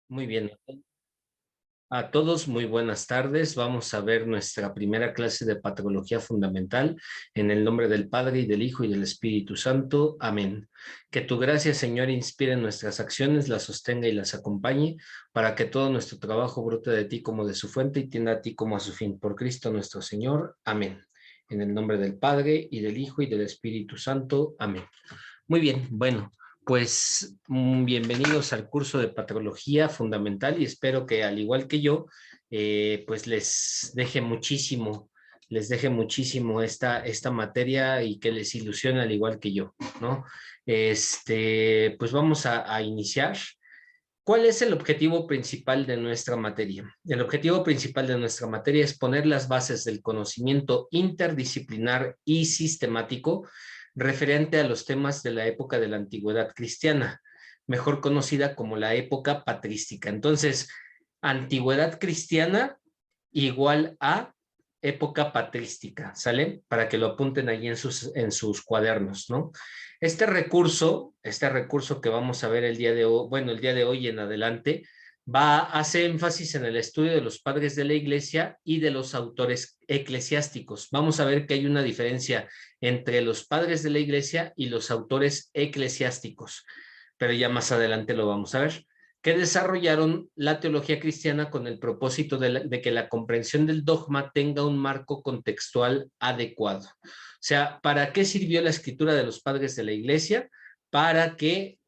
Muy bien. A todos, muy buenas tardes. Vamos a ver nuestra primera clase de patología fundamental en el nombre del Padre y del Hijo y del Espíritu Santo. Amén. Que tu gracia, Señor, inspire nuestras acciones, las sostenga y las acompañe, para que todo nuestro trabajo brote de ti como de su fuente y tienda a ti como a su fin. Por Cristo nuestro Señor. Amén. En el nombre del Padre y del Hijo y del Espíritu Santo. Amén. Muy bien, bueno, pues bienvenidos al curso de Patología Fundamental y espero que al igual que yo, pues les deje muchísimo esta materia y que les ilusione al igual que yo, ¿no? Pues vamos a iniciar. ¿Cuál es el objetivo principal de nuestra materia? El objetivo principal de nuestra materia es poner las bases del conocimiento interdisciplinar y sistemático referente a los temas de la época de la antigüedad cristiana, mejor conocida como la época patrística. Entonces, antigüedad cristiana igual a época patrística, ¿sale? Para que lo apunten allí en sus cuadernos, ¿no? Este recurso que vamos a ver el día de hoy, bueno, el día de hoy en adelante, hace énfasis en el estudio de los padres de la iglesia y de los autores eclesiásticos. Vamos a ver que hay una diferencia entre los padres de la iglesia y los autores eclesiásticos, pero ya más adelante lo vamos a ver, que desarrollaron la teología cristiana con el propósito de que la comprensión del dogma tenga un marco contextual adecuado. O sea, ¿para qué sirvió la escritura de los padres de la iglesia? Para que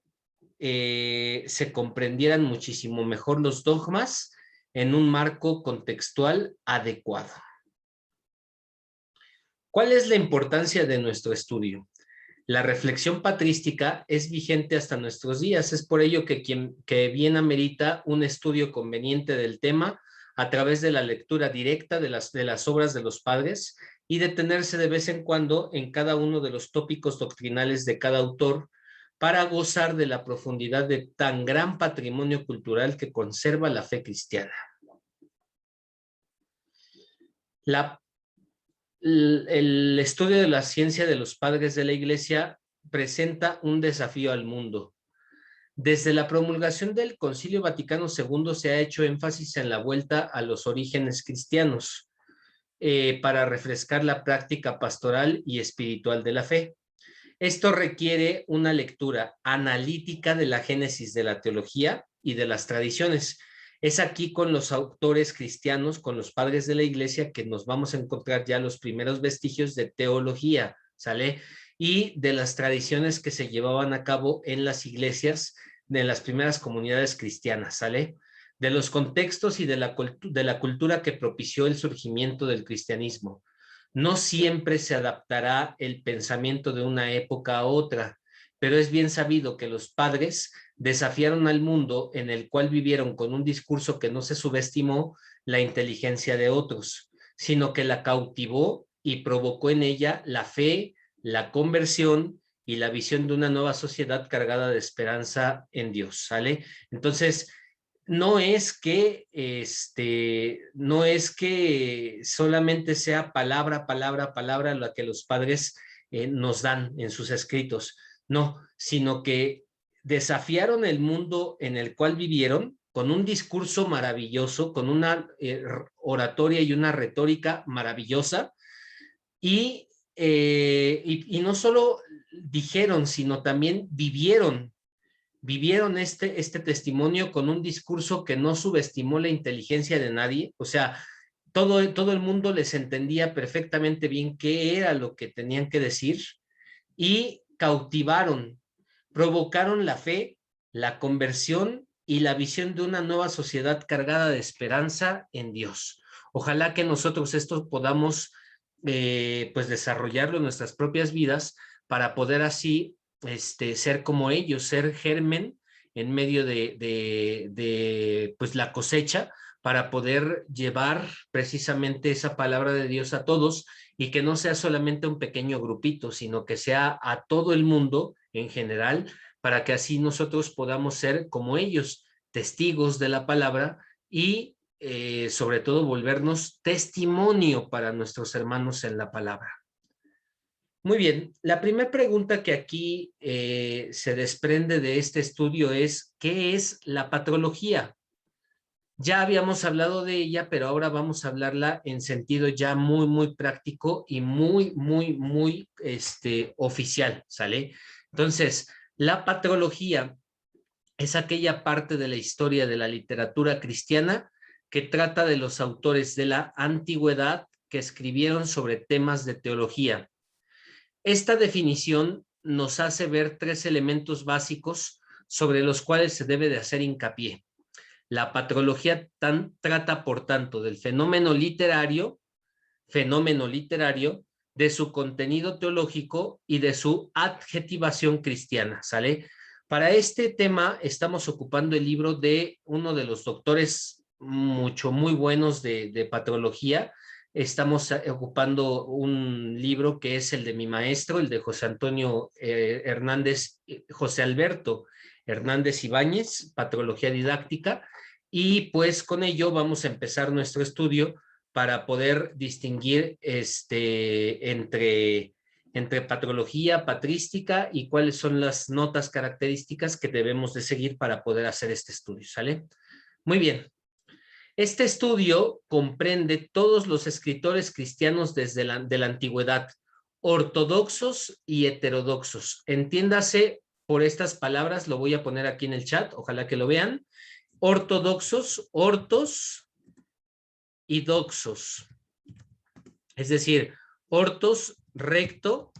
se comprendieran muchísimo mejor los dogmas en un marco contextual adecuado. ¿Cuál es la importancia de nuestro estudio? La reflexión patrística es vigente hasta nuestros días. Es por ello que bien amerita un estudio conveniente del tema a través de la lectura directa de las obras de los padres y detenerse de vez en cuando en cada uno de los tópicos doctrinales de cada autor para gozar de la profundidad de tan gran patrimonio cultural que conserva la fe cristiana. La el estudio de la ciencia de los padres de la iglesia presenta un desafío al mundo. Desde la promulgación del Concilio Vaticano II se ha hecho énfasis en la vuelta a los orígenes cristianos para refrescar la práctica pastoral y espiritual de la fe. Esto requiere una lectura analítica de la génesis de la teología y de las tradiciones. Es aquí con los autores cristianos, con los padres de la iglesia, que nos vamos a encontrar ya los primeros vestigios de teología, ¿sale? Y de las tradiciones que se llevaban a cabo en las iglesias de las primeras comunidades cristianas, ¿sale? De los contextos y de la cultura que propició el surgimiento del cristianismo. No siempre se adaptará el pensamiento de una época a otra, pero es bien sabido que los padres desafiaron al mundo en el cual vivieron con un discurso que no se subestimó la inteligencia de otros, sino que la cautivó y provocó en ella la fe, la conversión y la visión de una nueva sociedad cargada de esperanza en Dios, ¿sale? Entonces, no es que solamente sea palabra, palabra, palabra la que los padres nos dan en sus escritos, no, sino que desafiaron el mundo en el cual vivieron con un discurso maravilloso, con una oratoria y una retórica maravillosa, y no solo dijeron, sino también vivieron este testimonio con un discurso que no subestimó la inteligencia de nadie. O sea, todo el mundo les entendía perfectamente bien qué era lo que tenían que decir y cautivaron, provocaron la fe, la conversión y la visión de una nueva sociedad cargada de esperanza en Dios. Ojalá que nosotros esto podamos pues desarrollarlo en nuestras propias vidas para poder así ser como ellos, ser germen en medio de pues la cosecha para poder llevar precisamente esa palabra de Dios a todos y que no sea solamente un pequeño grupito, sino que sea a todo el mundo en general, para que así nosotros podamos ser como ellos, testigos de la palabra y sobre todo volvernos testimonio para nuestros hermanos en la palabra. Muy bien, la primera pregunta que aquí se desprende de este estudio es, ¿qué es la patrología? Ya habíamos hablado de ella, pero ahora vamos a hablarla en sentido ya muy, muy práctico y muy, muy, muy oficial, ¿sale? Entonces, la patrología es aquella parte de la historia de la literatura cristiana que trata de los autores de la antigüedad que escribieron sobre temas de teología. Esta definición nos hace ver tres elementos básicos sobre los cuales se debe de hacer hincapié. La patrología trata, por tanto, del fenómeno literario, de su contenido teológico y de su adjetivación cristiana, ¿sale? Para este tema estamos ocupando el libro de uno de los doctores muy buenos de patrología. Estamos ocupando un libro que es el de mi maestro, el de José Antonio José Alberto Hernández Ibáñez, Patrología Didáctica, y pues con ello vamos a empezar nuestro estudio para poder distinguir entre patrología patrística y cuáles son las notas características que debemos de seguir para poder hacer este estudio, ¿sale? Muy bien. Este estudio comprende todos los escritores cristianos desde de la antigüedad, ortodoxos y heterodoxos. Entiéndase por estas palabras, lo voy a poner aquí en el chat, ojalá que lo vean. Ortodoxos, ortos y doxos. Es decir, ortos, recto,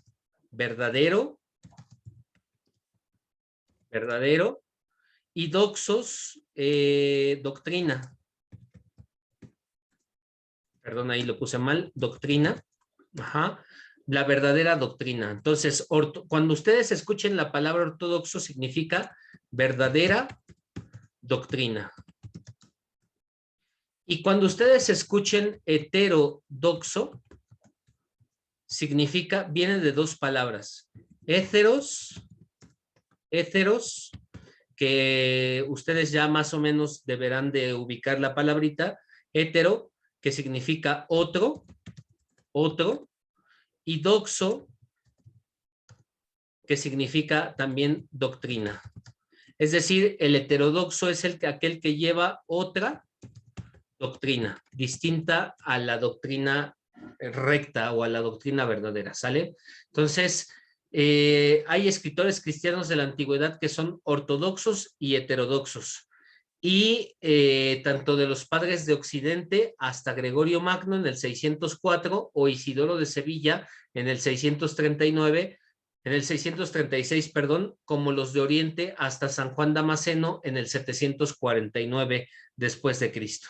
verdadero, y doxos, doctrina. Perdón, ahí lo puse mal, doctrina. Ajá. La verdadera doctrina. Entonces, cuando ustedes escuchen la palabra ortodoxo, significa verdadera doctrina. Y cuando ustedes escuchen heterodoxo, significa, viene de dos palabras. Éteros, que ustedes ya más o menos deberán de ubicar la palabrita, hetero, que significa otro, y doxo, que significa también doctrina. Es decir, el heterodoxo es aquel que lleva otra doctrina, distinta a la doctrina recta o a la doctrina verdadera, ¿sale? Entonces, hay escritores cristianos de la antigüedad que son ortodoxos y heterodoxos. Y tanto de los padres de Occidente hasta Gregorio Magno en el 604 o Isidoro de Sevilla en el 639, en el 636, perdón, como los de Oriente hasta San Juan Damasceno en el 749 después de Cristo.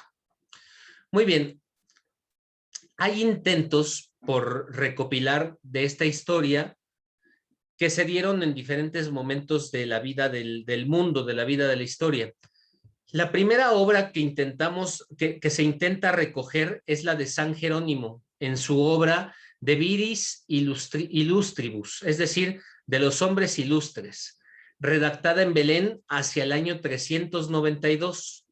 Muy bien, hay intentos por recopilar de esta historia que se dieron en diferentes momentos de la vida del mundo, de la vida de la historia. La primera obra que se intenta recoger es la de San Jerónimo, en su obra De Viris Illustribus, es decir, de los hombres ilustres, redactada en Belén hacia el año 392.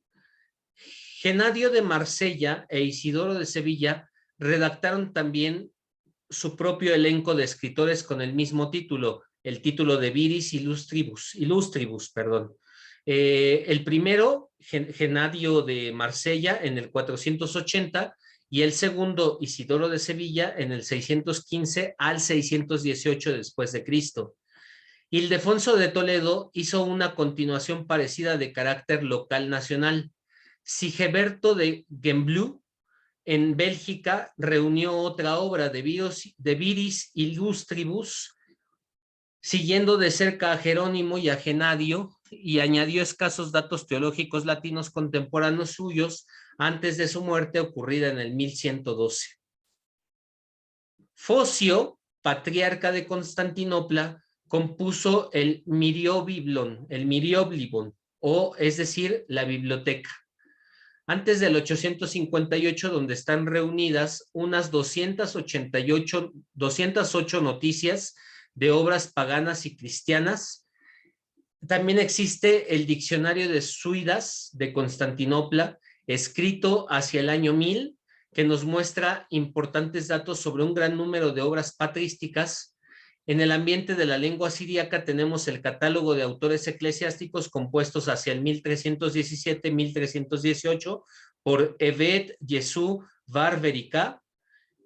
Genadio de Marsella e Isidoro de Sevilla redactaron también su propio elenco de escritores con el mismo título, el título de Viris Illustribus, perdón. El primero, Genadio de Marsella, en el 480, y el segundo, Isidoro de Sevilla, en el 615 al 618 después de Cristo. Ildefonso de Toledo hizo una continuación parecida de carácter local nacional. Sigeberto de Gembloux en Bélgica reunió otra obra de Viris Illustribus, siguiendo de cerca a Jerónimo y a Genadio, y añadió escasos datos teológicos latinos contemporáneos suyos antes de su muerte ocurrida en el 1112. Focio, patriarca de Constantinopla, compuso el Myriobiblon, o es decir, la biblioteca. Antes del 858, donde están reunidas unas 208 noticias de obras paganas y cristianas. También existe el Diccionario de Suidas de Constantinopla, escrito hacia el año 1000, que nos muestra importantes datos sobre un gran número de obras patrísticas, En el ambiente de la lengua siríaca tenemos el catálogo de autores eclesiásticos compuestos hacia el 1317-1318 por Evet Yesú Bar Berika,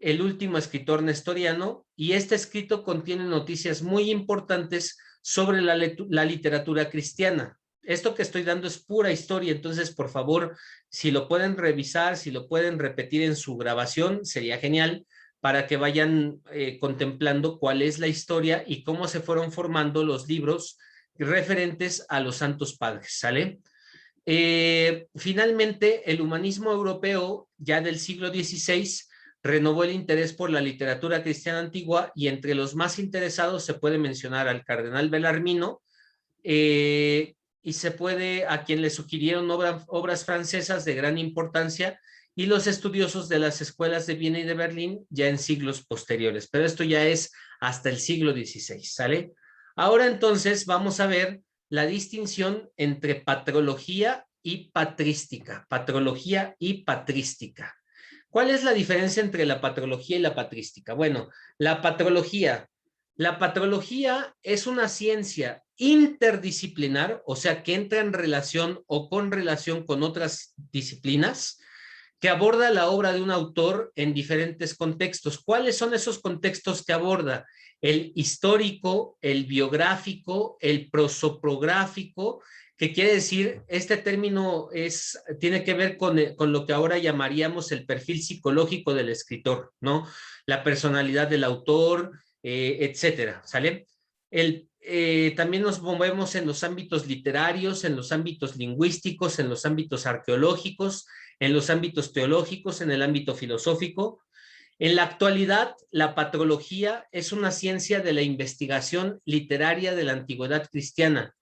el último escritor nestoriano, y este escrito contiene noticias muy importantes sobre la literatura cristiana. Esto que estoy dando es pura historia, entonces por favor, si lo pueden revisar, si lo pueden repetir en su grabación, sería genial para que vayan contemplando cuál es la historia y cómo se fueron formando los libros referentes a los santos padres, ¿sale? Finalmente, el humanismo europeo, ya del siglo XVI, renovó el interés por la literatura cristiana antigua y entre los más interesados se puede mencionar al cardenal Bellarmino, y se puede a quien le sugirieron obras francesas de gran importancia y los estudiosos de las escuelas de Viena y de Berlín ya en siglos posteriores, pero esto ya es hasta el siglo XVI, ¿sale? Ahora entonces vamos a ver la distinción entre patrología y patrística, patrología y patrística. ¿Cuál es la diferencia entre la patrología y la patrística? Bueno, la patrología es una ciencia interdisciplinar, o sea, que entra en relación o con relación con otras disciplinas, que aborda la obra de un autor en diferentes contextos. ¿Cuáles son esos contextos que aborda? El histórico, el biográfico, el prosopográfico, que quiere decir, este término tiene que ver con lo que ahora llamaríamos el perfil psicológico del escritor, ¿no? La personalidad del autor, etcétera, ¿sale? También nos movemos en los ámbitos literarios, en los ámbitos lingüísticos, en los ámbitos arqueológicos, en los ámbitos teológicos, en el ámbito filosófico. En la actualidad, la patrología es una ciencia de la investigación literaria de la antigüedad cristiana.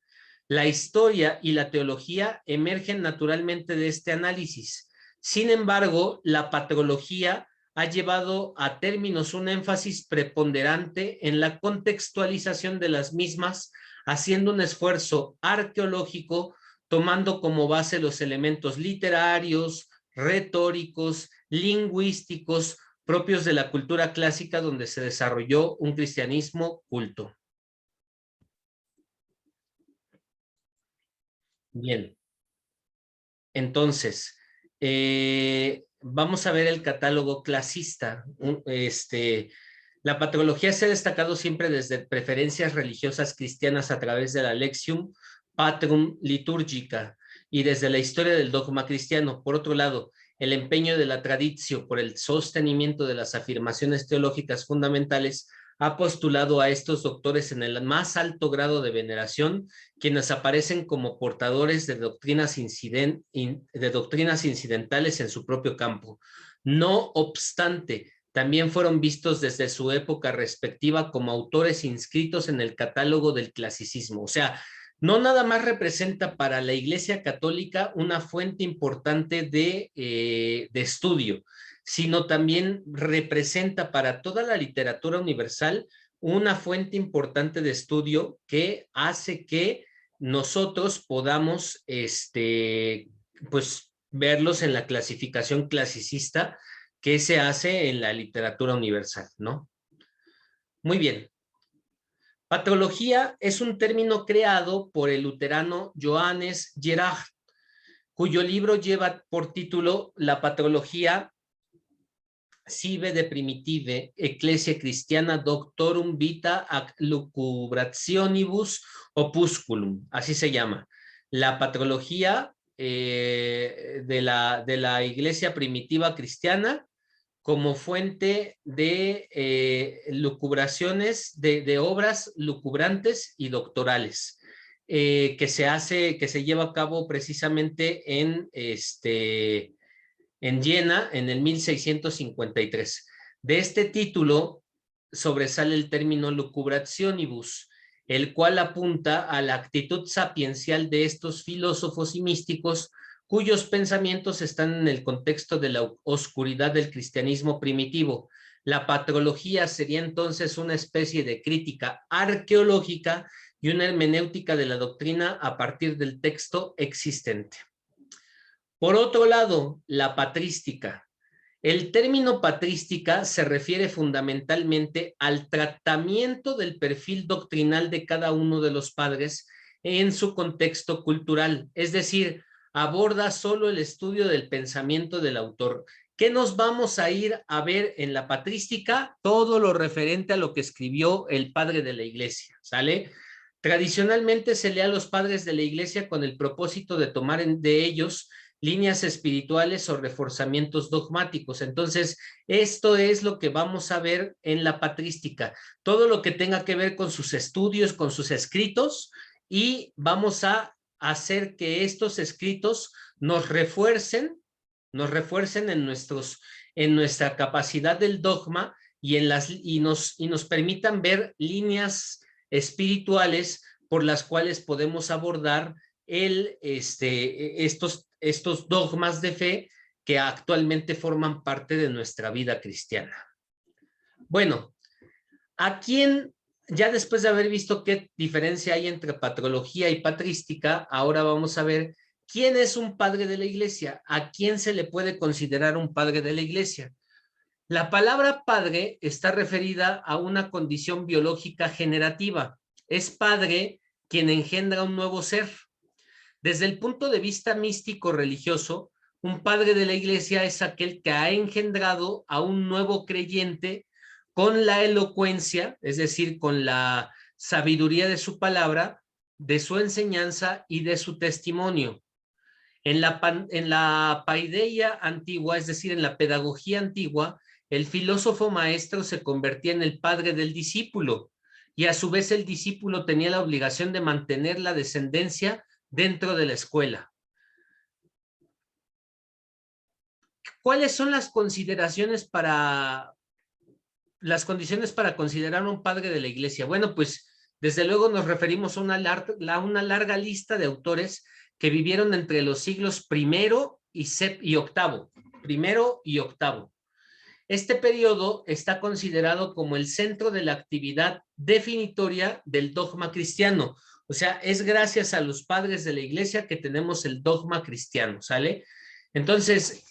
La historia y la teología emergen naturalmente de este análisis. Sin embargo, la patrología ha llevado a términos un énfasis preponderante en la contextualización de las mismas, haciendo un esfuerzo arqueológico, tomando como base los elementos literarios, retóricos, lingüísticos, propios de la cultura clásica donde se desarrolló un cristianismo culto. Bien, entonces, vamos a ver el catálogo clasista. La patrología se ha destacado siempre desde preferencias religiosas cristianas a través de la Lexium Patrum litúrgica y desde la historia del dogma cristiano. Por otro lado, el empeño de la tradición por el sostenimiento de las afirmaciones teológicas fundamentales ha postulado a estos doctores en el más alto grado de veneración, quienes aparecen como portadores de doctrinas incidentales en su propio campo. No obstante, también fueron vistos desde su época respectiva como autores inscritos en el catálogo del clasicismo. O sea, no nada más representa para la Iglesia Católica una fuente importante de estudio, sino también representa para toda la literatura universal una fuente importante de estudio que hace que nosotros podamos pues, verlos en la clasificación clasicista que se hace en la literatura universal, ¿no? Muy bien. Patología es un término creado por el luterano Johannes Gerhard, cuyo libro lleva por título La patología sive de primitive ecclesia Christiana doctorum vita ac lucubrationibus opusculum, así se llama. La patrología de la iglesia primitiva cristiana como fuente de lucubraciones, de obras lucubrantes y doctorales, que se lleva a cabo precisamente en Jena en el 1653. De este título sobresale el término lucubrationibus, el cual apunta a la actitud sapiencial de estos filósofos y místicos cuyos pensamientos están en el contexto de la oscuridad del cristianismo primitivo. La patrología sería entonces una especie de crítica arqueológica y una hermenéutica de la doctrina a partir del texto existente. Por otro lado, la patrística El término patrística se refiere fundamentalmente al tratamiento del perfil doctrinal de cada uno de los padres en su contexto cultural, es decir, aborda solo el estudio del pensamiento del autor. ¿Qué nos vamos a ir a ver en la patrística? Todo lo referente a lo que escribió el padre de la iglesia, ¿sale? Tradicionalmente se lee a los padres de la iglesia con el propósito de tomar de ellos líneas espirituales o reforzamientos dogmáticos. Entonces, esto es lo que vamos a ver en la patrística, todo lo que tenga que ver con sus estudios, con sus escritos, y vamos a hacer que estos escritos nos refuercen en nuestra capacidad del dogma y nos permitan ver líneas espirituales por las cuales podemos abordar estos dogmas de fe que actualmente forman parte de nuestra vida cristiana. Bueno, ¿a quién, ya después de haber visto qué diferencia hay entre patrología y patrística, ahora vamos a ver quién es un padre de la iglesia? ¿A quién se le puede considerar un padre de la iglesia? La palabra padre está referida a una condición biológica generativa. Es padre quien engendra un nuevo ser. Desde el punto de vista místico religioso, un padre de la iglesia es aquel que ha engendrado a un nuevo creyente con la elocuencia, es decir, con la sabiduría de su palabra, de su enseñanza y de su testimonio. En la paideia antigua, es decir, en la pedagogía antigua, el filósofo maestro se convertía en el padre del discípulo y a su vez el discípulo tenía la obligación de mantener la descendencia dentro de la escuela. ¿Cuáles son las consideraciones las condiciones para considerar un padre de la iglesia? Bueno, pues desde luego nos referimos a una larga lista de autores que vivieron entre los siglos primero y octavo. Primero y octavo. Este periodo está considerado como el centro de la actividad definitoria del dogma cristiano. O sea, es gracias a los padres de la iglesia que tenemos el dogma cristiano, ¿sale? Entonces,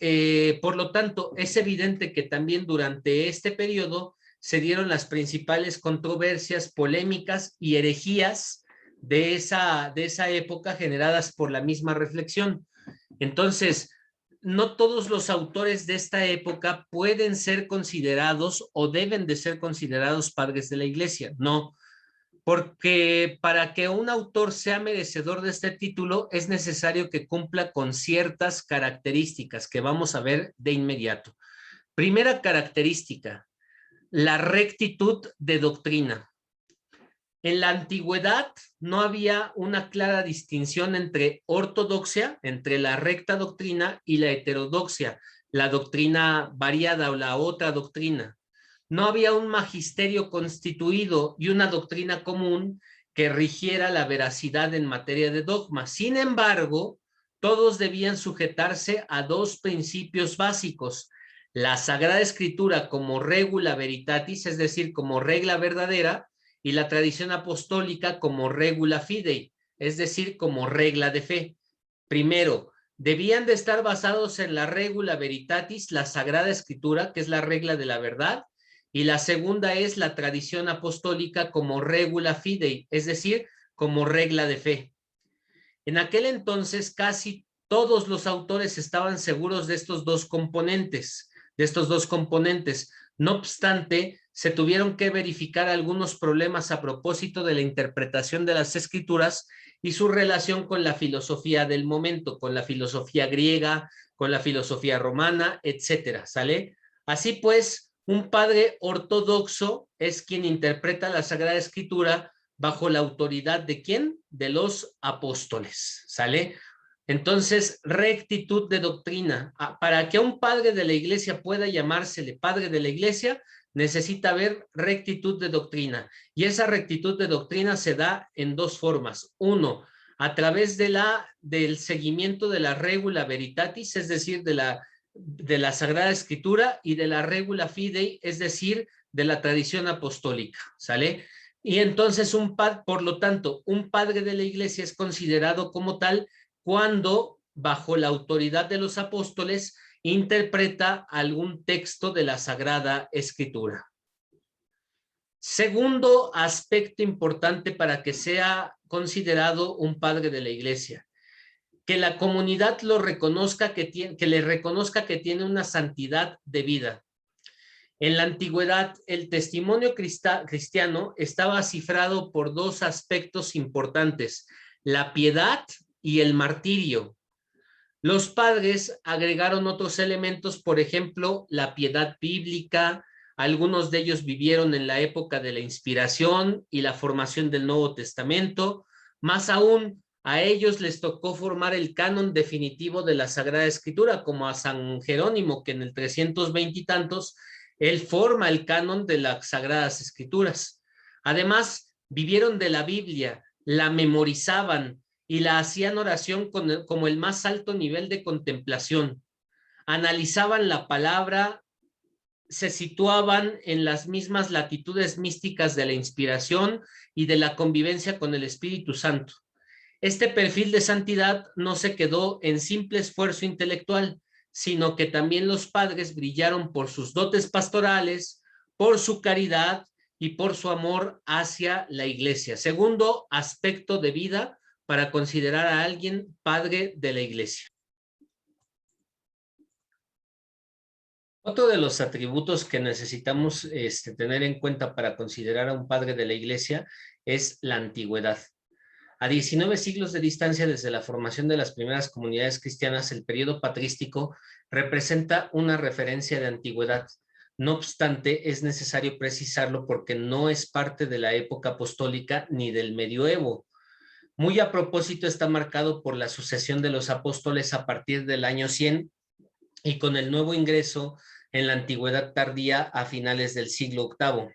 por lo tanto, es evidente que también durante este periodo se dieron las principales controversias, polémicas y herejías de esa época generadas por la misma reflexión. Entonces, no todos los autores de esta época pueden ser considerados o deben de ser considerados padres de la iglesia, no, porque para que un autor sea merecedor de este título es necesario que cumpla con ciertas características que vamos a ver de inmediato. Primera característica, la rectitud de doctrina. En la antigüedad no había una clara distinción entre ortodoxia, entre la recta doctrina, y la heterodoxia, la doctrina variada o la otra doctrina. No había un magisterio constituido y una doctrina común que rigiera la veracidad en materia de dogma. Sin embargo, todos debían sujetarse a dos principios básicos: la Sagrada Escritura como regula veritatis, es decir, como regla verdadera, y la tradición apostólica como regula fidei, es decir, como regla de fe. Primero, debían de estar basados en la regula veritatis, la Sagrada Escritura, que es la regla de la verdad, y la segunda es la tradición apostólica como regula fidei, es decir, como regla de fe. En aquel entonces casi todos los autores estaban seguros de estos dos componentes, No obstante, se tuvieron que verificar algunos problemas a propósito de la interpretación de las escrituras y su relación con la filosofía del momento, con la filosofía griega, con la filosofía romana, etcétera, ¿sale? Así pues, un padre ortodoxo es quien interpreta la Sagrada Escritura bajo la autoridad ¿de quién? De los apóstoles, ¿sale? Entonces, rectitud de doctrina. Para que un padre de la iglesia pueda llamársele padre de la iglesia, necesita haber rectitud de doctrina. Y esa rectitud de doctrina se da en dos formas. Uno, a través del seguimiento de la regula veritatis, es decir, de la Sagrada Escritura, y de la regula fidei, es decir, de la tradición apostólica, ¿sale? Y entonces, por lo tanto, un padre de la iglesia es considerado como tal cuando, bajo la autoridad de los apóstoles, interpreta algún texto de la Sagrada Escritura. Segundo aspecto importante para que sea considerado un padre de la iglesia, que la comunidad lo reconozca, que le reconozca que tiene una santidad de vida. En la antigüedad, el testimonio cristiano estaba cifrado por dos aspectos importantes: la piedad y el martirio. Los padres agregaron otros elementos, por ejemplo, la piedad bíblica. Algunos de ellos vivieron en la época de la inspiración y la formación del Nuevo Testamento. Más aún, a ellos les tocó formar el canon definitivo de la Sagrada Escritura, como a San Jerónimo, que en el 320 y tantos, él forma el canon de las Sagradas Escrituras. Además, vivieron de la Biblia, la memorizaban y la hacían oración como el más alto nivel de contemplación. Analizaban la palabra, se situaban en las mismas latitudes místicas de la inspiración y de la convivencia con el Espíritu Santo. Este perfil de santidad no se quedó en simple esfuerzo intelectual, sino que también los padres brillaron por sus dotes pastorales, por su caridad y por su amor hacia la iglesia. Segundo aspecto de vida para considerar a alguien padre de la iglesia. Otro de los atributos que necesitamos tener en cuenta para considerar a un padre de la iglesia es la antigüedad. A 19 siglos de distancia desde la formación de las primeras comunidades cristianas, el periodo patrístico representa una referencia de antigüedad. No obstante, es necesario precisarlo porque no es parte de la época apostólica ni del medioevo. Muy a propósito, está marcado por la sucesión de los apóstoles a partir del año 100 y con el nuevo ingreso en la antigüedad tardía a finales del siglo VIII.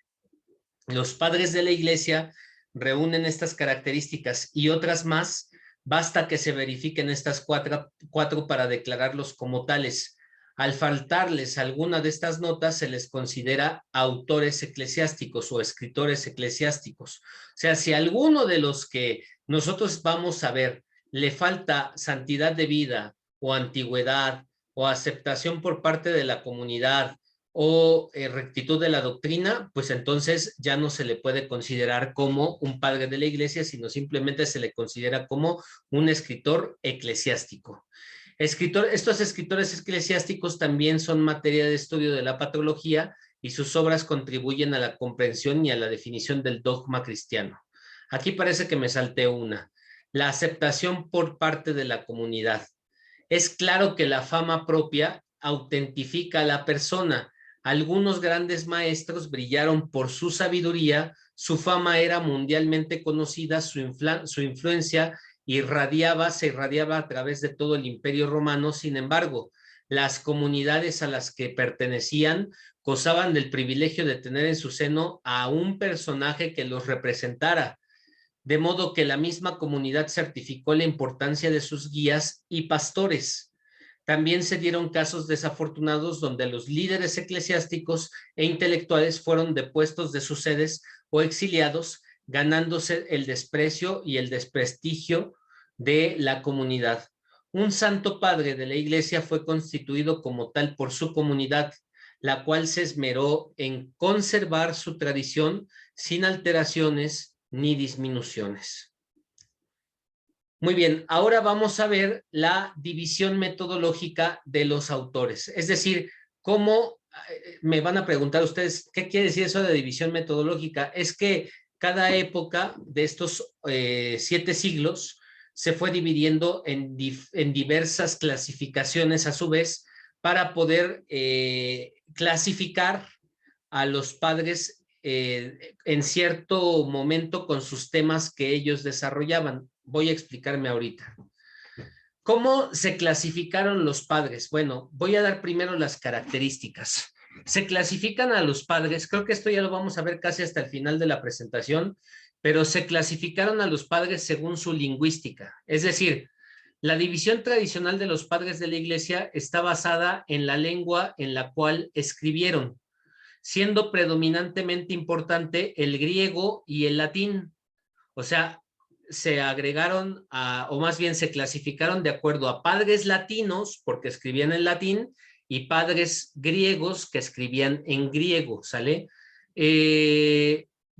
Los padres de la iglesia reúnen estas características y otras más. Basta que se verifiquen estas cuatro para declararlos como tales. Al faltarles alguna de estas notas, se les considera autores eclesiásticos o escritores eclesiásticos. O sea, si a alguno de los que nosotros vamos a ver le falta santidad de vida o antigüedad o aceptación por parte de la comunidad o rectitud de la doctrina, pues entonces ya no se le puede considerar como un padre de la iglesia, sino simplemente se le considera como un escritor eclesiástico. Estos escritores eclesiásticos también son materia de estudio de la patrología y sus obras contribuyen a la comprensión y a la definición del dogma cristiano. Aquí parece que me salté una. La aceptación por parte de la comunidad. Es claro que la fama propia autentifica a la persona. Algunos grandes maestros brillaron por su sabiduría, su fama era mundialmente conocida, su influencia se irradiaba a través de todo el Imperio Romano. Sin embargo, las comunidades a las que pertenecían gozaban del privilegio de tener en su seno a un personaje que los representara, de modo que la misma comunidad certificó la importancia de sus guías y pastores. También se dieron casos desafortunados donde los líderes eclesiásticos e intelectuales fueron depuestos de sus sedes o exiliados, ganándose el desprecio y el desprestigio de la comunidad. Un santo padre de la iglesia fue constituido como tal por su comunidad, la cual se esmeró en conservar su tradición sin alteraciones ni disminuciones. Muy bien, ahora vamos a ver la división metodológica de los autores. Es decir, cómo me van a preguntar ustedes, ¿qué quiere decir eso de división metodológica? Es que cada época de estos 7 siglos se fue dividiendo en diversas clasificaciones a su vez para poder clasificar a los padres en cierto momento con sus temas que ellos desarrollaban. Voy a explicarme ahorita. ¿Cómo se clasificaron los padres? Bueno, voy a dar primero las características. Se clasifican a los padres, creo que esto ya lo vamos a ver casi hasta el final de la presentación, pero se clasificaron a los padres según su lingüística. Es decir, la división tradicional de los padres de la iglesia está basada en la lengua en la cual escribieron, siendo predominantemente importante el griego y el latín. O sea, se agregaron o más bien se clasificaron de acuerdo a padres latinos, porque escribían en latín, y padres griegos que escribían en griego, ¿sale?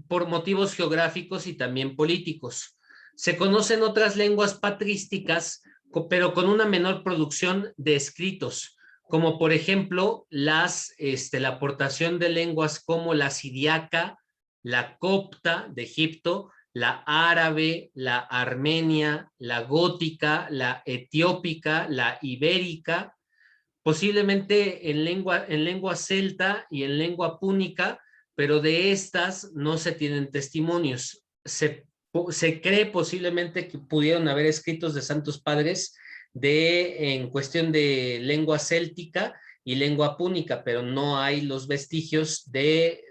Por motivos geográficos y también políticos. Se conocen otras lenguas patrísticas, pero con una menor producción de escritos, como por ejemplo la aportación de lenguas como la siriaca, la copta de Egipto, la árabe, la armenia, la gótica, la etiópica, la ibérica, posiblemente en lengua celta y en lengua púnica, pero de estas no se tienen testimonios. Se cree posiblemente que pudieron haber escritos de santos padres en cuestión de lengua céltica y lengua púnica, pero no hay los vestigios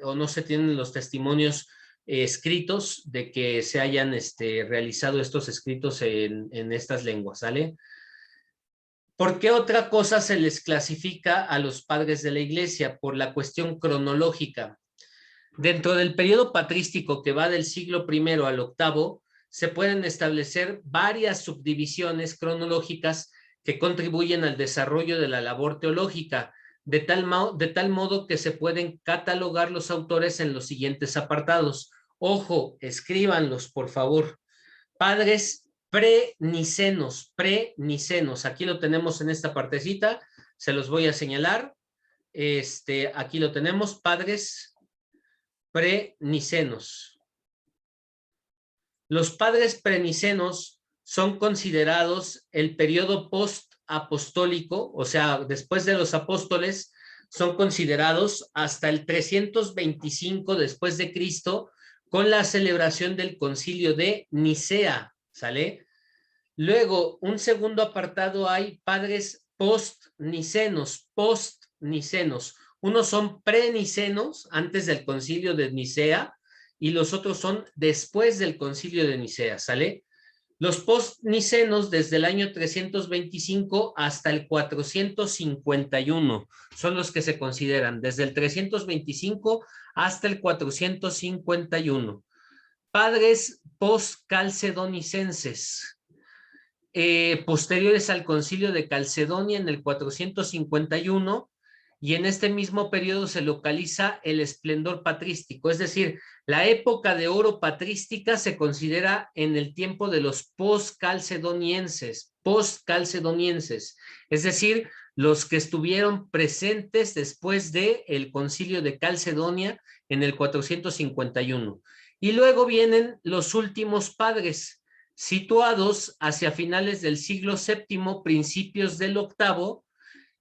o no se tienen los testimonios escritos de que se hayan realizado estos escritos en estas lenguas, ¿sale? ¿Por qué otra cosa se les clasifica a los padres de la iglesia? Por la cuestión cronológica. Dentro del periodo patrístico que va del siglo I al VIII, se pueden establecer varias subdivisiones cronológicas que contribuyen al desarrollo de la labor teológica, de tal modo que se pueden catalogar los autores en los siguientes apartados. Ojo, escríbanlos, por favor. Padres pre-nicenos, aquí lo tenemos en esta partecita, se los voy a señalar. Aquí lo tenemos, padres pre-nicenos. Los padres pre-nicenos son considerados el periodo post-apostólico, o sea, después de los apóstoles, son considerados hasta el 325 después de Cristo, con la celebración del concilio de Nicea, ¿sale? Luego, un segundo apartado hay padres post-nicenos. Unos son pre-nicenos, antes del concilio de Nicea, y los otros son después del concilio de Nicea, ¿sale? Los post-nicenos desde el año 325 hasta el 451 son los que se consideran, desde el 325 hasta el 451. Padres post-calcedonicenses, posteriores al concilio de Calcedonia en el 451, y en este mismo periodo se localiza el esplendor patrístico, es decir, la época de oro patrística se considera en el tiempo de los post-calcedonienses, es decir, los que estuvieron presentes después del concilio de Calcedonia en el 451. Y luego vienen los últimos padres, situados hacia finales del siglo VII, principios del VIII,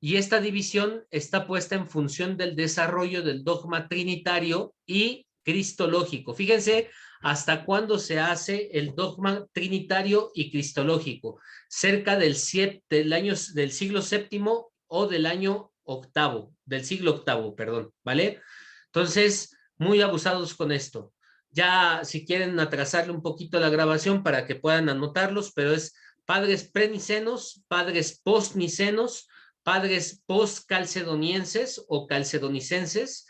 y esta división está puesta en función del desarrollo del dogma trinitario y cristológico. Fíjense hasta cuándo se hace el dogma trinitario y cristológico, cerca del siglo VII o del año octavo, del siglo VIII, perdón, ¿vale? Entonces, muy abusados con esto. Ya si quieren atrasarle un poquito la grabación para que puedan anotarlos, pero es padres prenicenos, padres postnicenos, padres post-calcedonienses o calcedonicenses,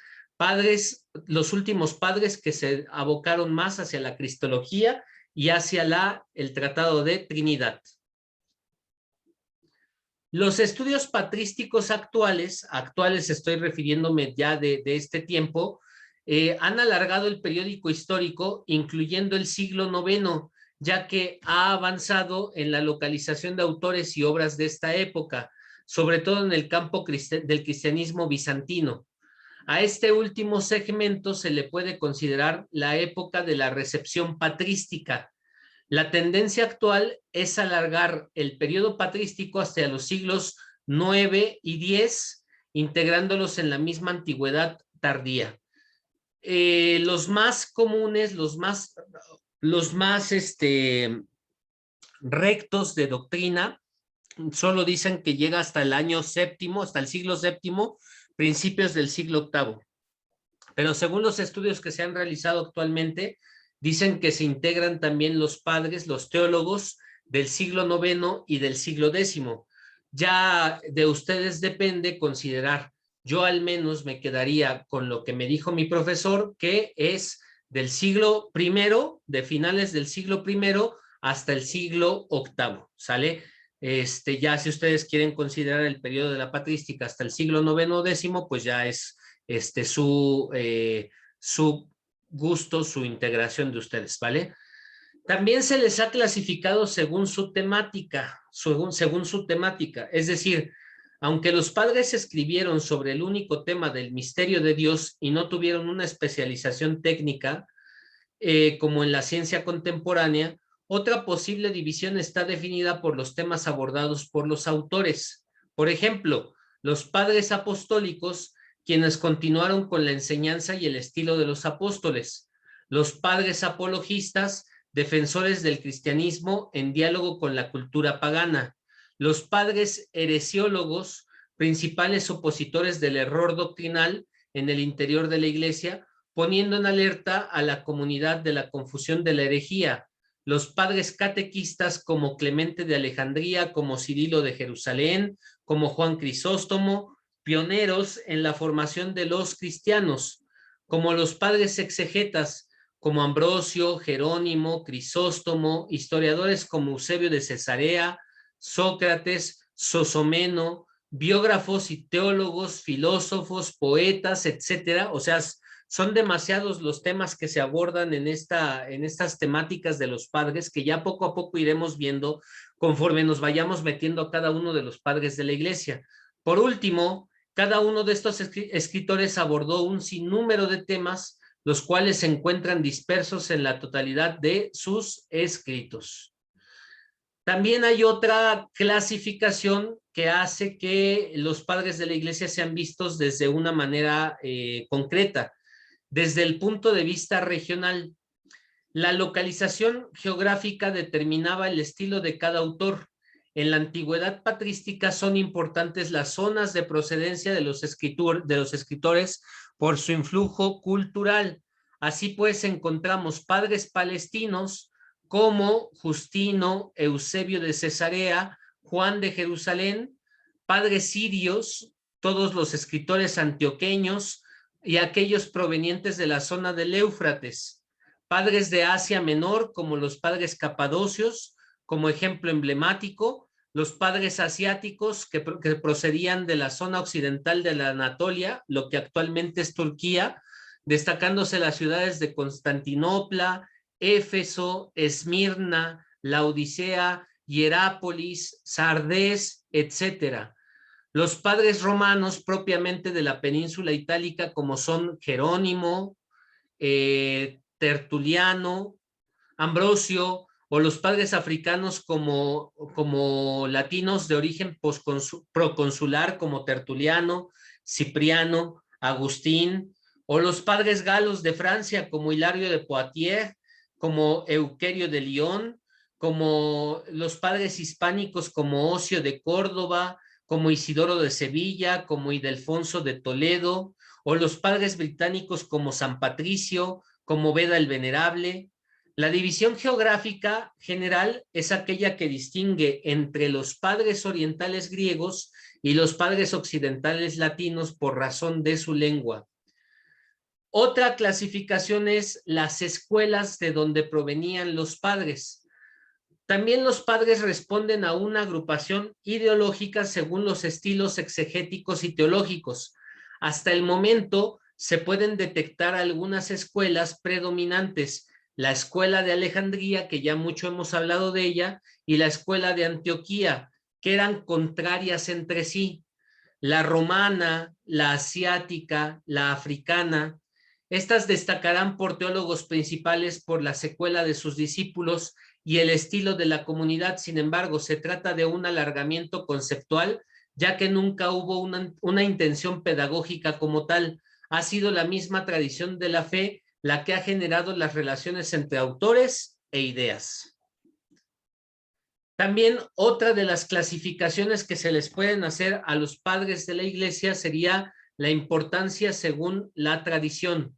los últimos padres que se abocaron más hacia la cristología y hacia el Tratado de Trinidad. Los estudios patrísticos actuales estoy refiriéndome ya de este tiempo, han alargado el periódico histórico, incluyendo el siglo IX, ya que ha avanzado en la localización de autores y obras de esta época, sobre todo en el campo del cristianismo bizantino. A este último segmento se le puede considerar la época de la recepción patrística. La tendencia actual es alargar el periodo patrístico hasta los siglos IX y X, integrándolos en la misma antigüedad tardía. Los más comunes, los más rectos de doctrina, solo dicen que llega hasta el año séptimo, hasta el siglo VII, principios del siglo VIII. Pero según los estudios que se han realizado actualmente, dicen que se integran también los padres, los teólogos del siglo IX y del siglo X. Ya de ustedes depende considerar. Yo al menos me quedaría con lo que me dijo mi profesor, que es del siglo I, de finales del siglo I hasta el siglo VIII, ¿sale? Ya si ustedes quieren considerar el periodo de la patrística hasta el siglo noveno décimo, pues ya es su gusto, su integración de ustedes, ¿vale? También se les ha clasificado según su temática, según su temática. Es decir, aunque los padres escribieron sobre el único tema del misterio de Dios y no tuvieron una especialización técnica, como en la ciencia contemporánea, otra posible división está definida por los temas abordados por los autores. Por ejemplo, los padres apostólicos, quienes continuaron con la enseñanza y el estilo de los apóstoles. Los padres apologistas, defensores del cristianismo en diálogo con la cultura pagana. Los padres heresiólogos, principales opositores del error doctrinal en el interior de la iglesia, poniendo en alerta a la comunidad de la confusión de la herejía. Los padres catequistas como Clemente de Alejandría, como Cirilo de Jerusalén, como Juan Crisóstomo, pioneros en la formación de los cristianos, como los padres exegetas, como Ambrosio, Jerónimo, Crisóstomo, historiadores como Eusebio de Cesarea, Sócrates, Sosomeno, biógrafos y teólogos, filósofos, poetas, etcétera. O sea, son demasiados los temas que se abordan en estas temáticas de los padres, que ya poco a poco iremos viendo conforme nos vayamos metiendo a cada uno de los padres de la iglesia. Por último, cada uno de estos escritores abordó un sinnúmero de temas, los cuales se encuentran dispersos en la totalidad de sus escritos. También hay otra clasificación que hace que los padres de la iglesia sean vistos desde una manera concreta, desde el punto de vista regional. La localización geográfica determinaba el estilo de cada autor. En la antigüedad patrística son importantes las zonas de procedencia de los escritores por su influjo cultural. Así pues, encontramos padres palestinos como Justino, Eusebio de Cesarea, Juan de Jerusalén, padres sirios, todos los escritores antioqueños y aquellos provenientes de la zona del Éufrates, padres de Asia Menor como los padres capadocios, como ejemplo emblemático, los padres asiáticos que procedían de la zona occidental de la Anatolia, lo que actualmente es Turquía, destacándose las ciudades de Constantinopla, Éfeso, Esmirna, Laodicea, Hierápolis, Sardés, etcétera. Los padres romanos propiamente de la península itálica, como son Jerónimo, Tertuliano, Ambrosio, o los padres africanos como latinos de origen proconsular, como Tertuliano, Cipriano, Agustín, o los padres galos de Francia, como Hilario de Poitiers, como Euquerio de Lyon, como los padres hispánicos como Ocio de Córdoba, como Isidoro de Sevilla, como Ildefonso de Toledo, o los padres británicos como San Patricio, como Beda el Venerable. La división geográfica general es aquella que distingue entre los padres orientales griegos y los padres occidentales latinos por razón de su lengua. Otra clasificación es las escuelas de donde provenían los padres. También los padres responden a una agrupación ideológica según los estilos exegéticos y teológicos. Hasta el momento se pueden detectar algunas escuelas predominantes: la escuela de Alejandría, que ya mucho hemos hablado de ella, y la escuela de Antioquía, que eran contrarias entre sí: la romana, la asiática, la africana. Estas destacarán por teólogos principales, por la secuela de sus discípulos y el estilo de la comunidad. Sin embargo, se trata de un alargamiento conceptual, ya que nunca hubo una intención pedagógica como tal. Ha sido la misma tradición de la fe la que ha generado las relaciones entre autores e ideas. También otra de las clasificaciones que se les pueden hacer a los padres de la iglesia sería la importancia según la tradición.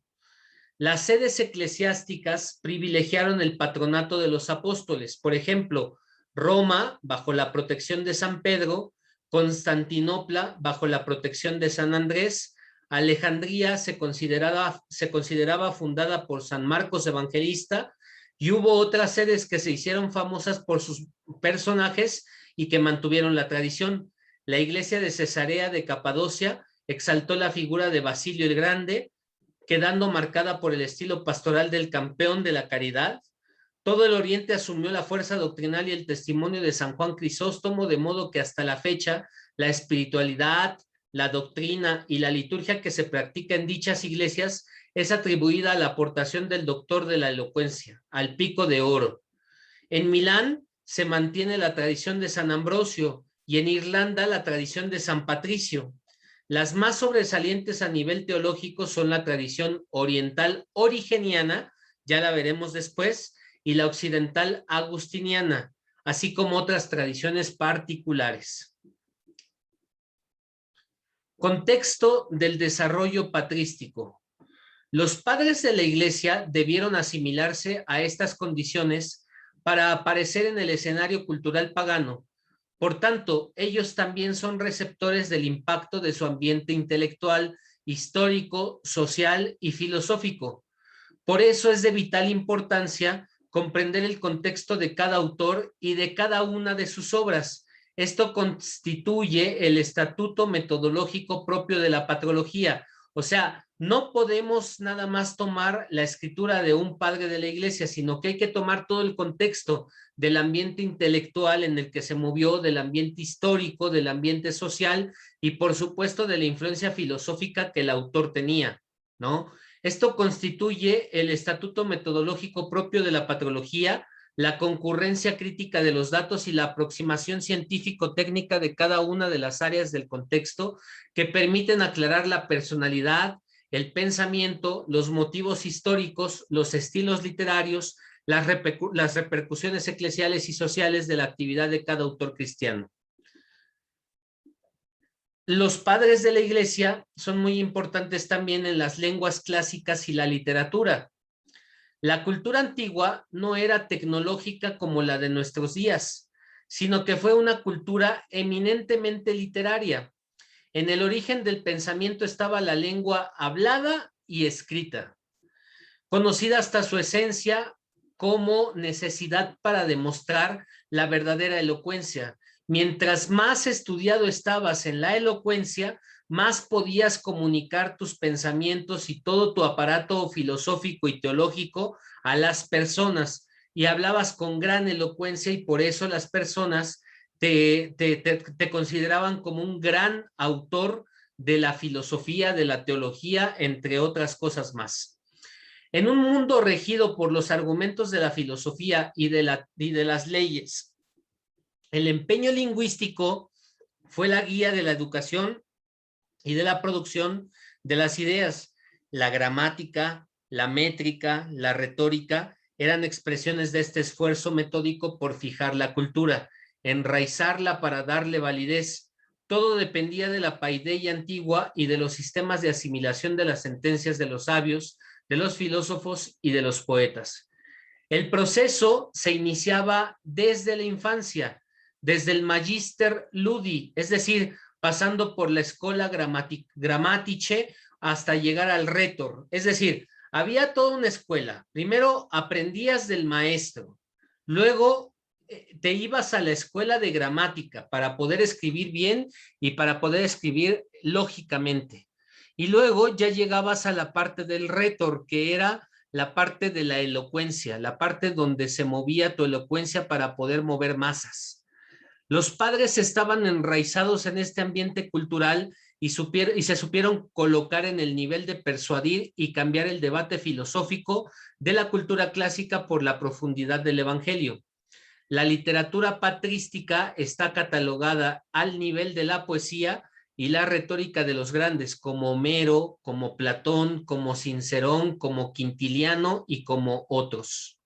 Las sedes eclesiásticas privilegiaron el patronato de los apóstoles. Por ejemplo, Roma bajo la protección de San Pedro, Constantinopla bajo la protección de San Andrés, Alejandría se consideraba fundada por San Marcos Evangelista, y hubo otras sedes que se hicieron famosas por sus personajes y que mantuvieron la tradición. La iglesia de Cesarea de Capadocia exaltó la figura de Basilio el Grande, quedando marcada por el estilo pastoral del campeón de la caridad. Todo el Oriente asumió la fuerza doctrinal y el testimonio de San Juan Crisóstomo, de modo que hasta la fecha la espiritualidad, la doctrina y la liturgia que se practica en dichas iglesias es atribuida a la aportación del doctor de la elocuencia, al Pico de Oro. En Milán se mantiene la tradición de San Ambrosio y en Irlanda la tradición de San Patricio. Las más sobresalientes a nivel teológico son la tradición oriental origeniana, ya la veremos después, y la occidental agustiniana, así como otras tradiciones particulares. Contexto del desarrollo patrístico. Los padres de la Iglesia debieron asimilarse a estas condiciones para aparecer en el escenario cultural pagano. Por tanto, ellos también son receptores del impacto de su ambiente intelectual, histórico, social y filosófico. Por eso es de vital importancia comprender el contexto de cada autor y de cada una de sus obras. Esto constituye el estatuto metodológico propio de la patrología. O sea, no podemos nada más tomar la escritura de un padre de la iglesia, sino que hay que tomar todo el contexto del ambiente intelectual en el que se movió, del ambiente histórico, del ambiente social y por supuesto de la influencia filosófica que el autor tenía, ¿no? Esto constituye el estatuto metodológico propio de la patrología, la concurrencia crítica de los datos y la aproximación científico-técnica de cada una de las áreas del contexto que permiten aclarar la personalidad, el pensamiento, los motivos históricos, los estilos literarios, las repercusiones eclesiales y sociales de la actividad de cada autor cristiano. Los padres de la iglesia son muy importantes también en las lenguas clásicas y la literatura. La cultura antigua no era tecnológica como la de nuestros días, sino que fue una cultura eminentemente literaria. En el origen del pensamiento estaba la lengua hablada y escrita, conocida hasta su esencia como necesidad para demostrar la verdadera elocuencia. Mientras más estudiado estabas en la elocuencia, más podías comunicar tus pensamientos y todo tu aparato filosófico y teológico a las personas, y hablabas con gran elocuencia, y por eso las personas te consideraban como un gran autor de la filosofía, de la teología, entre otras cosas más. En un mundo regido por los argumentos de la filosofía y de las leyes, el empeño lingüístico fue la guía de la educación y de la producción de las ideas. La gramática, la métrica, la retórica eran expresiones de este esfuerzo metódico por fijar la cultura, enraizarla para darle validez. Todo dependía de la paideia antigua y de los sistemas de asimilación de las sentencias de los sabios, de los filósofos y de los poetas. El proceso se iniciaba desde la infancia, desde el Magister Ludi, es decir, pasando por la Schola Grammatice hasta llegar al Rhetor. Es decir, había toda una escuela. Primero aprendías del maestro, luego te ibas a la escuela de gramática para poder escribir bien y para poder escribir lógicamente. Y luego ya llegabas a la parte del Rhetor, que era la parte de la elocuencia, la parte donde se movía tu elocuencia para poder mover masas. Los padres estaban enraizados en este ambiente cultural y se supieron colocar en el nivel de persuadir y cambiar el debate filosófico de la cultura clásica por la profundidad del evangelio. La literatura patrística está catalogada al nivel de la poesía y la retórica de los grandes, como Homero, como Platón, como Cicerón, como Quintiliano y como otros.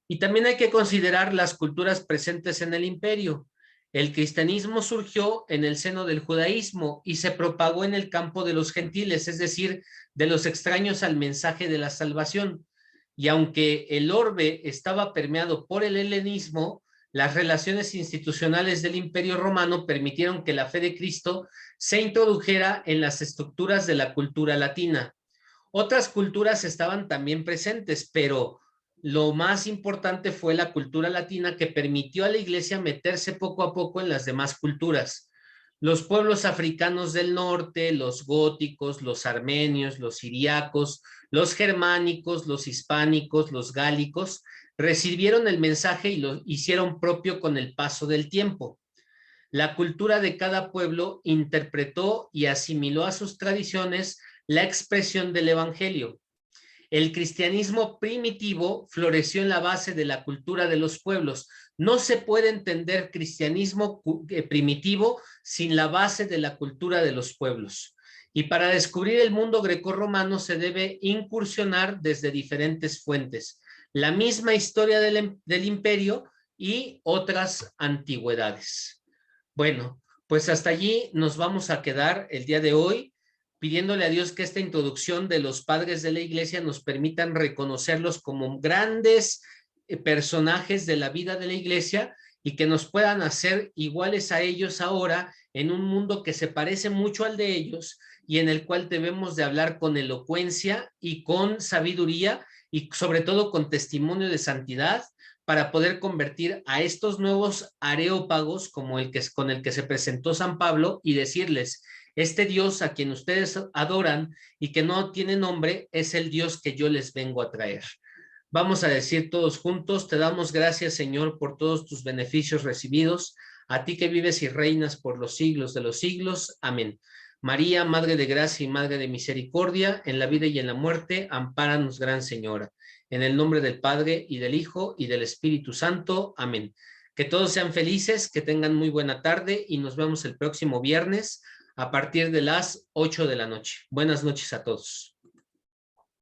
Y también hay que considerar las culturas presentes en el imperio. El cristianismo surgió en el seno del judaísmo y se propagó en el campo de los gentiles, es decir, de los extraños al mensaje de la salvación. Y aunque el orbe estaba permeado por el helenismo, las relaciones institucionales del Imperio Romano permitieron que la fe de Cristo se introdujera en las estructuras de la cultura latina. Otras culturas estaban también presentes, pero lo más importante fue la cultura latina que permitió a la iglesia meterse poco a poco en las demás culturas. Los pueblos africanos del norte, los góticos, los armenios, los siriacos, los germánicos, los hispánicos, los gálicos, recibieron el mensaje y lo hicieron propio con el paso del tiempo. La cultura de cada pueblo interpretó y asimiló a sus tradiciones la expresión del evangelio. El cristianismo primitivo floreció en la base de la cultura de los pueblos. No se puede entender cristianismo primitivo sin la base de la cultura de los pueblos. Y para descubrir el mundo grecorromano se debe incursionar desde diferentes fuentes. La misma historia del imperio y otras antigüedades. Bueno, pues hasta allí nos vamos a quedar el día de hoy, pidiéndole a Dios que esta introducción de los padres de la iglesia nos permitan reconocerlos como grandes personajes de la vida de la iglesia y que nos puedan hacer iguales a ellos ahora en un mundo que se parece mucho al de ellos y en el cual debemos de hablar con elocuencia y con sabiduría y sobre todo con testimonio de santidad para poder convertir a estos nuevos areópagos como con el que se presentó San Pablo y decirles, este Dios a quien ustedes adoran y que no tiene nombre es el Dios que yo les vengo a traer. Vamos a decir todos juntos, te damos gracias, Señor, por todos tus beneficios recibidos, a ti que vives y reinas por los siglos de los siglos. Amén. María, Madre de Gracia y Madre de Misericordia, en la vida y en la muerte, ampáranos, Gran Señora. En el nombre del Padre, y del Hijo, y del Espíritu Santo. Amén. Que todos sean felices, que tengan muy buena tarde, y nos vemos el próximo viernes a partir de las 8 de la noche. Buenas noches a todos.